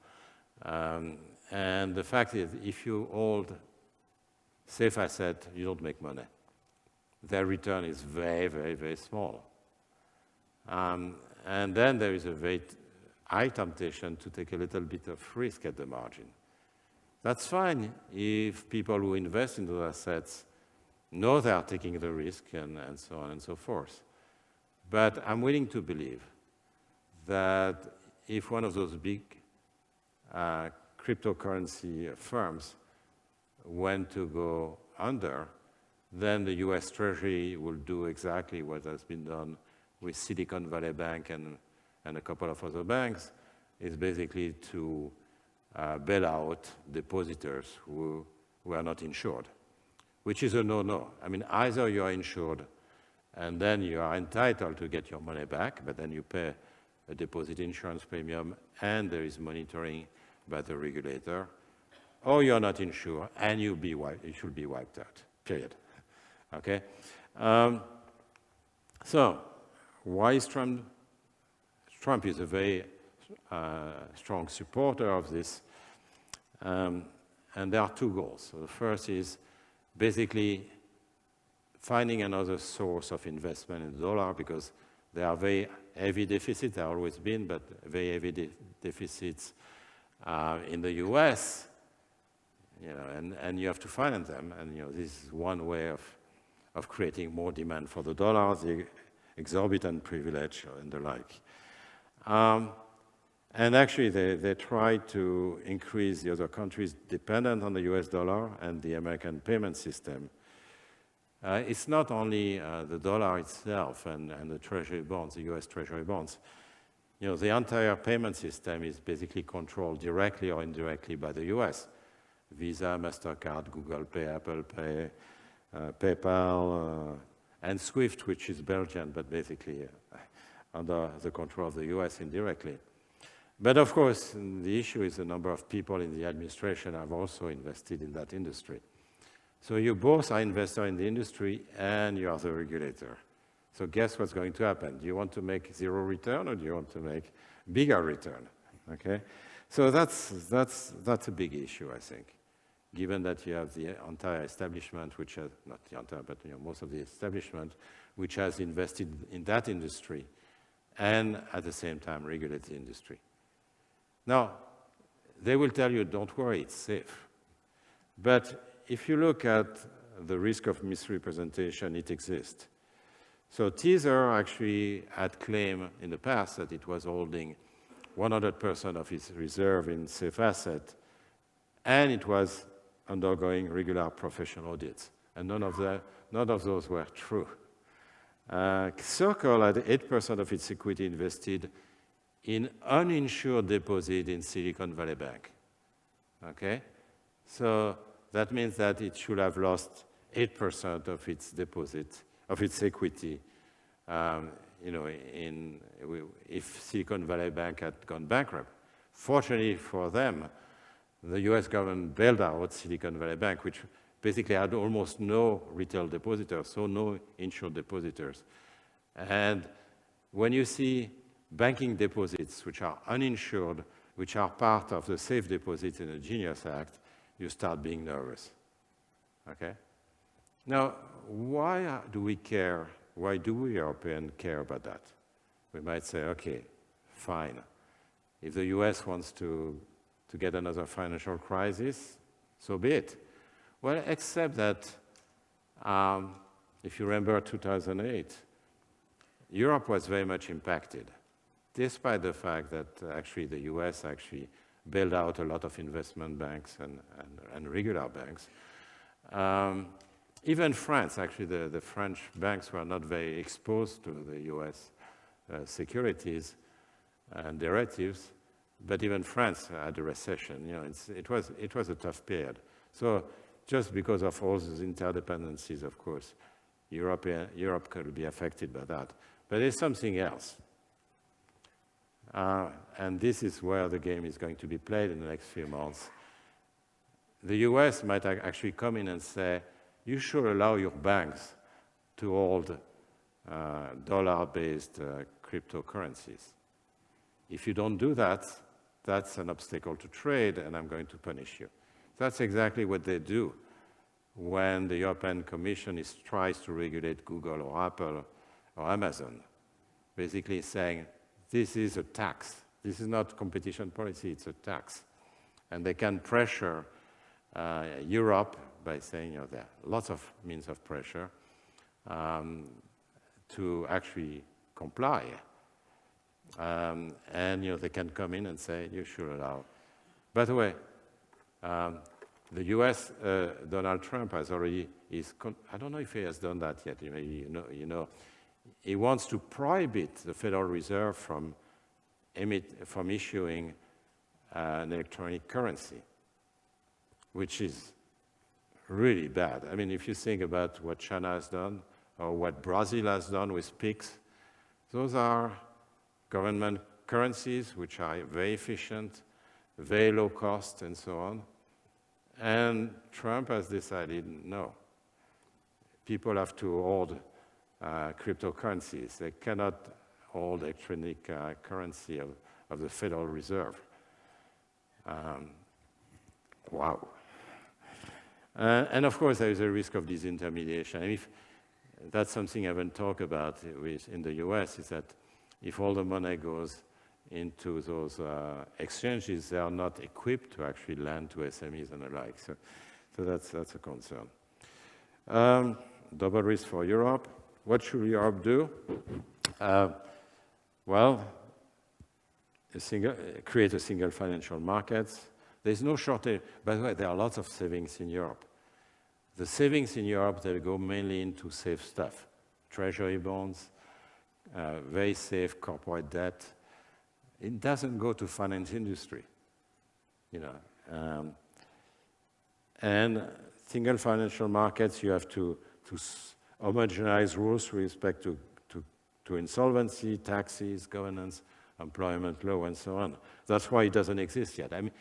And the fact is, if you hold safe asset, you don't make money. Their return is very, very, very small. And then there is a very high temptation to take a little bit of risk at the margin. That's fine if people who invest in those assets know they are taking the risk and so on and so forth. But I'm willing to believe that if one of those big cryptocurrency firms went to go under, then the US Treasury will do exactly what has been done with Silicon Valley Bank and a couple of other banks, is basically to bail out depositors who are not insured, which is a no-no. I mean, either you are insured and then you are entitled to get your money back, but then you pay a deposit insurance premium and there is monitoring by the regulator, or you are not insured and you should be wiped out, period. Okay? So, why is Trump? Trump is a very strong supporter of this. And there are two goals. So the first is basically finding another source of investment in the dollar because there are very heavy deficits, there have always been, but very heavy deficits in the US, and you have to finance them. And this is one way of creating more demand for the dollar, the exorbitant privilege and the like. And actually, they try to increase the other countries dependent on the US dollar and the American payment system. It's not only the dollar itself and the treasury bonds, the US treasury bonds. The entire payment system is basically controlled directly or indirectly by the US. Visa, MasterCard, Google Pay, Apple Pay, PayPal, and SWIFT, which is Belgian, but basically under the control of the US indirectly. But of course, the issue is the number of people in the administration have also invested in that industry. So you both are investor in the industry and you are the regulator. So guess what's going to happen? Do you want to make zero return or do you want to make bigger return? Okay? So that's a big issue, I think, given that you have the entire establishment, which has, not the entire, but most of the establishment, which has invested in that industry and at the same time regulate the industry. Now, they will tell you, don't worry, it's safe. But if you look at the risk of misrepresentation, it exists. So Tether actually had claimed in the past that it was holding 100% of its reserve in safe asset, and it was undergoing regular professional audits. And none of those were true. Circle had 8% of its equity invested in uninsured deposit in Silicon Valley Bank. Okay? So that means that it should have lost 8% of its deposit, of its equity, if Silicon Valley Bank had gone bankrupt. Fortunately for them, the US government bailed out Silicon Valley Bank, which basically had almost no retail depositors, so no insured depositors. And when you see banking deposits which are uninsured, which are part of the safe deposits in the Genius Act, you start being nervous. Okay? Now, why do we care? Why do we Europeans care about that? We might say, okay, fine. If the US wants to get another financial crisis, so be it. Well, except that, if you remember 2008, Europe was very much impacted, despite the fact that actually the US actually bailed out a lot of investment banks and regular banks. Even France, actually the French banks were not very exposed to the US securities and derivatives, but even France had a recession. You know, it was a tough period. So just because of all those interdependencies, of course, Europe could be affected by that. But there's something else. And this is where the game is going to be played in the next few months. The US might actually come in and say, you should allow your banks to hold dollar-based cryptocurrencies. If you don't do that, that's an obstacle to trade, and I'm going to punish you. That's exactly what they do when the European Commission tries to regulate Google or Apple or Amazon, basically saying, this is a tax. This is not competition policy, it's a tax. And they can pressure Europe by saying, you know, there are lots of means of pressure to actually comply. And, you know, they can come in and say, you should allow. By the way, the US, Donald Trump has already, I don't know if he has done that yet, you know, he wants to prohibit the Federal Reserve from issuing an electronic currency, which is really bad. I mean, if you think about what China has done or what Brazil has done with PIX, those are government currencies which are very efficient, very low cost, and so on. And Trump has decided, no, people have to hold cryptocurrencies. They cannot hold electronic currency of the Federal Reserve. Wow. And of course, there is a risk of disintermediation. And if that's something I haven't talked about in the US, is that if all the money goes into those exchanges, they are not equipped to actually lend to SMEs and the like. So that's a concern. Double risk for Europe. What should Europe do? Well, create a single financial market. There's no shortage. By the way, there are lots of savings in Europe. The savings in Europe, they go mainly into safe stuff. Treasury bonds, very safe corporate debt. It doesn't go to finance industry, you know. And single financial markets, you have to homogenize rules with respect to insolvency, taxes, governance, employment law, and so on. That's why it doesn't exist yet. I mean,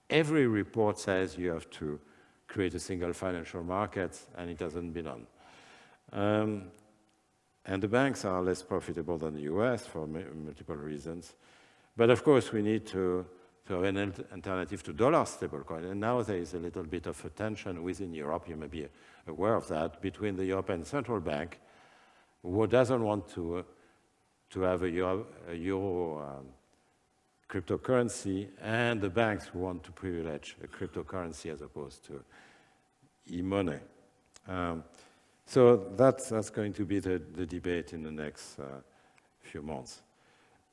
every report says you have to create a single financial market, and it hasn't been done. And the banks are less profitable than the US for multiple reasons. But of course, we need to have an alternative to dollar stablecoin. And now there is a little bit of a tension within Europe, you may be aware of that, between the European Central Bank, who doesn't want to have a euro cryptocurrency, and the banks who want to privilege a cryptocurrency as opposed to e-money. So that's going to be the debate in the next few months.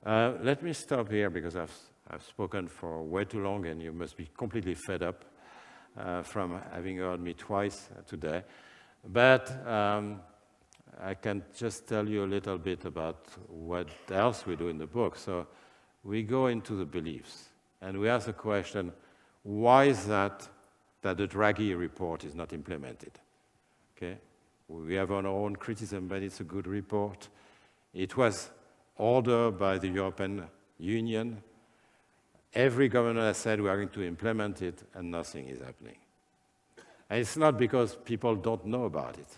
Let me stop here because I've spoken for way too long and you must be completely fed up from having heard me twice today. But I can just tell you a little bit about what else we do in the book. So we go into the beliefs and we ask the question, why is that the Draghi report is not implemented? Okay? We have our own criticism, but it's a good report. It was ordered by the European Union. Every government has said we are going to implement it, and nothing is happening. And it's not because people don't know about it.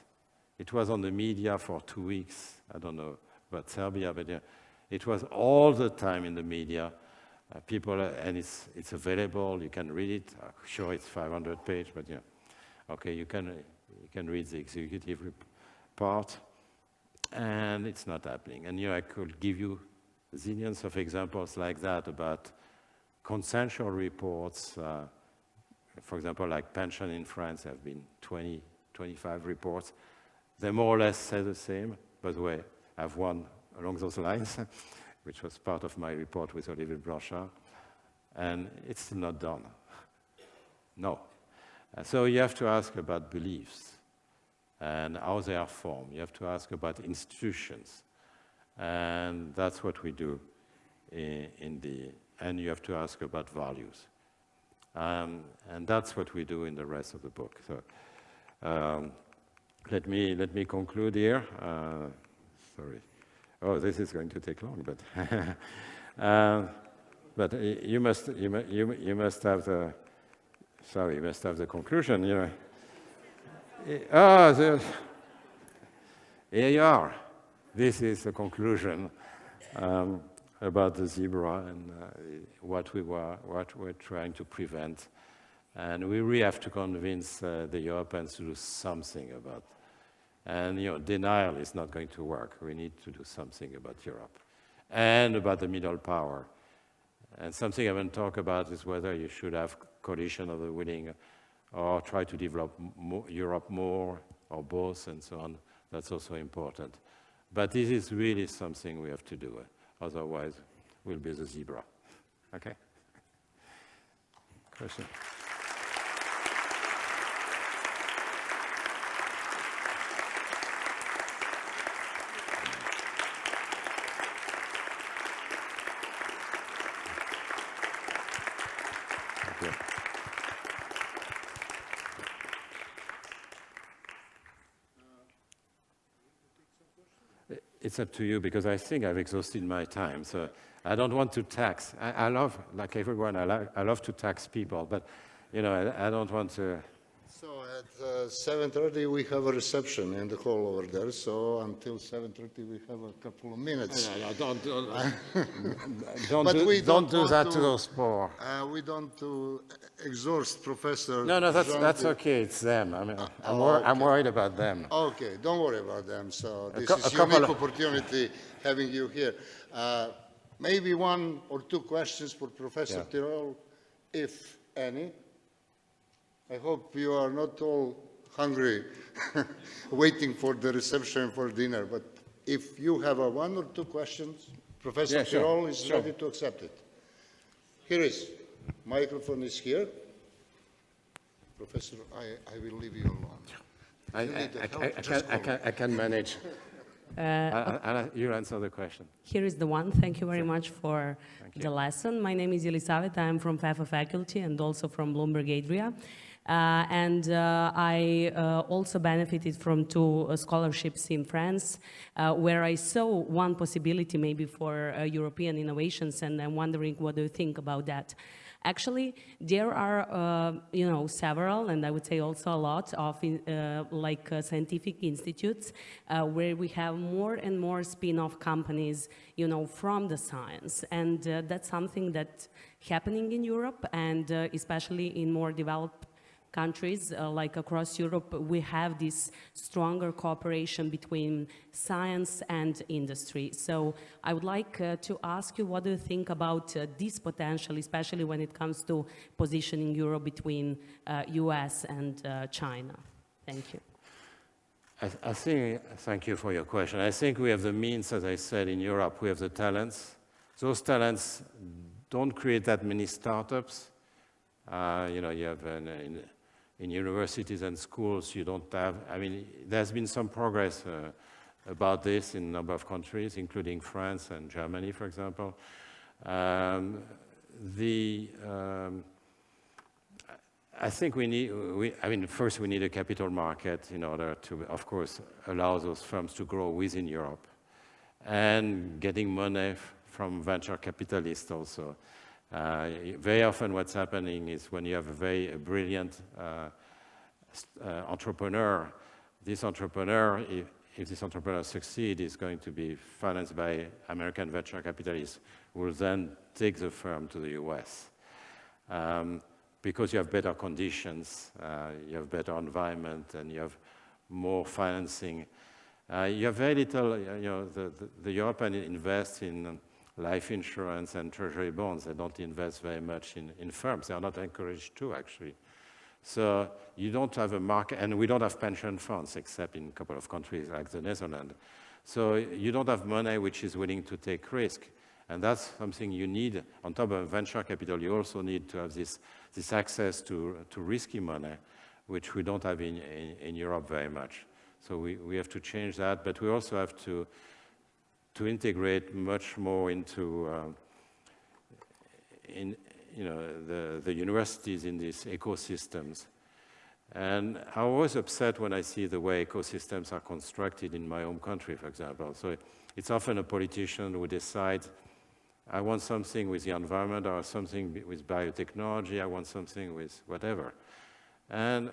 It was on the media for 2 weeks. I don't know about Serbia, but yeah, it was all the time in the media. And it's available. You can read it. I'm sure it's 500 pages, but yeah, okay, you can read the executive part, and it's not happening. And I could give you zillions of examples like that about consensual reports. For example, like pension in France, there have been 25 reports. They more or less say the same. By the way, I've one along those lines, which was part of my report with Olivier Blanchard, and it's still not done. No. So you have to ask about beliefs and how they are formed. You have to ask about institutions, and that's what we do and you have to ask about values. And that's what we do in the rest of the book. So let me conclude here. Sorry. Oh, this is going to take long, but you must have the. Sorry, you must have the conclusion. You know. Here you are. This is the conclusion about the zebra and what we're trying to prevent. And we really have to convince the Europeans to do something about. And denial is not going to work. We need to do something about Europe and about the middle power. And something I haven't talked about is whether you should have coalition of the willing or try to develop Europe more or both and so on. That's also important. But this is really something we have to do. Otherwise, we'll be the zebra. Okay? Question? It's up to you, because I think I've exhausted my time. So I don't want to tax. I love, like everyone, I love to tax people, but I don't want to. So at 7:30 we have a reception in the hall over there. So until 7:30 we have a couple of minutes. Don't do that to those poor. We don't to exhaust Professor. No, that's okay. It's them. I mean, I'm worried about them. Okay, don't worry about them. So this is a unique opportunity having you here. Maybe one or two questions for Professor Tirole, if any. I hope you are not all hungry, waiting for the reception for dinner. But if you have one or two questions, Professor Tirole is ready to accept it. Here is, microphone is here. Professor, I will leave you alone. I can manage. You answer the question. Here is the one. Thank you very much for the lesson. My name is Elisaveta. I'm from FAFA faculty and also from Bloomberg Adria. I also benefited from two scholarships in France, where I saw one possibility maybe for European innovations, and I'm wondering what do you think about that. Actually, there are, several, and I would say also a lot of scientific institutes where we have more and more spin-off companies, from the science. And that's something that's happening in Europe, and especially in more developed countries, like across Europe, we have this stronger cooperation between science and industry. So I would like to ask you, what do you think about this potential, especially when it comes to positioning Europe between US and China? Thank you. Thank you for your question. I think we have the means, as I said, in Europe, we have the talents. Those talents don't create that many startups. You have in universities and schools, you don't have, there's been some progress about this in a number of countries, including France and Germany, for example. I think first we need a capital market in order to, of course, allow those firms to grow within Europe, and getting money from venture capitalists also. Very often what's happening is when you have a very brilliant entrepreneur, this entrepreneur, if this entrepreneur succeeds, is going to be financed by American venture capitalists who will then take the firm to the US. Because you have better conditions, you have better environment, and you have more financing. You have very little, the Europeans invest in life insurance and treasury bonds. They don't invest very much in firms. They are not encouraged to, actually. So you don't have a market, and we don't have pension funds except in a couple of countries like the Netherlands. So you don't have money which is willing to take risk. And that's something you need. On top of venture capital, you also need to have this access to risky money, which we don't have in Europe very much. So we have to change that, but we also have to integrate much more into the universities in these ecosystems. And I was upset when I see the way ecosystems are constructed in my home country, for example. So it's often a politician who decides, I want something with the environment, or something with biotechnology, I want something with whatever. And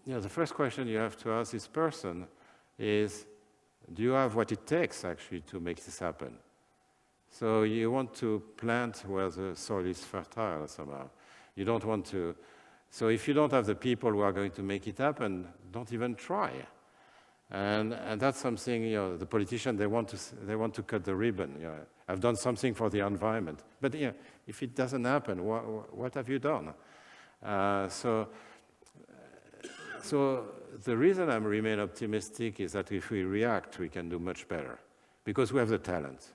the first question you have to ask this person is, do you have what it takes actually to make this happen? So you want to plant where the soil is fertile somehow. You don't want to. So if you don't have the people who are going to make it happen, don't even try. And that's something, the politicians, they want to cut the ribbon. I've done something for the environment. But if it doesn't happen, what have you done? So the reason I remain optimistic is that if we react, we can do much better, because we have the talent.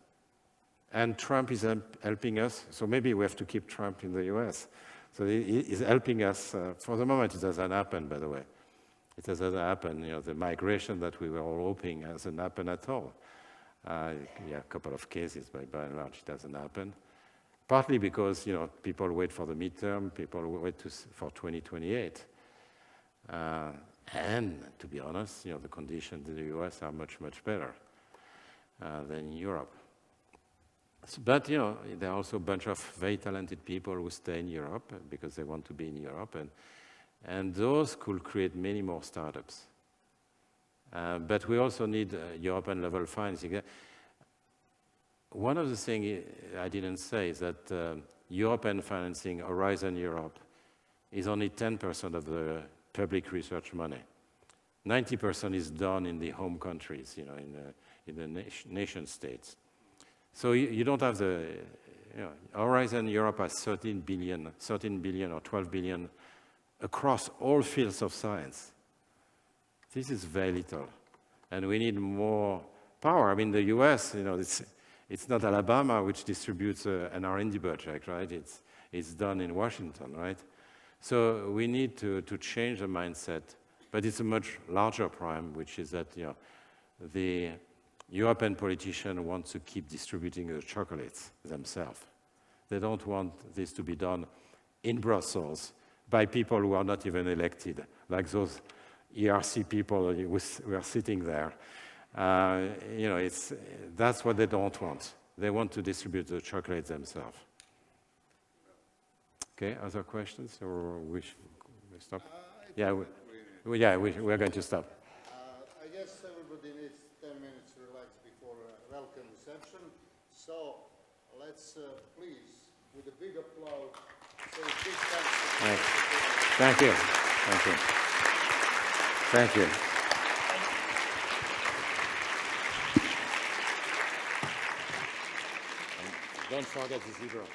And Trump is helping us, so maybe we have to keep Trump in the US. So he's helping us. For the moment, it doesn't happen, by the way. It doesn't happen. The migration that we were all hoping hasn't happened at all. A couple of cases, but by and large, it doesn't happen. Partly because, people wait for the midterm, people wait for 2028. And to be honest, the conditions in the US are much, much better than in Europe. But, there are also a bunch of very talented people who stay in Europe because they want to be in Europe, and those could create many more startups. But we also need European-level financing. One of the things I didn't say is that European financing, Horizon Europe, is only 10% of the public research money. 90% is done in the home countries, in the nation states. So you don't have Horizon Europe has 13 billion or 12 billion across all fields of science. This is very little, and we need more power. I mean, the US, it's not Alabama which distributes an R&D budget, right? It's done in Washington, right? So we need to change the mindset, but it's a much larger problem, which is that the European politicians want to keep distributing the chocolates themselves. They don't want this to be done in Brussels by people who are not even elected, like those ERC people who are sitting there. That's what they don't want. They want to distribute the chocolates themselves. Okay, other questions, or we stop? We're going to stop. I guess everybody needs 10 minutes to relax before welcome reception. So let's please, with a big applause, say big thanks. Thank you. Thank you. Thank you. And don't forget the zebra.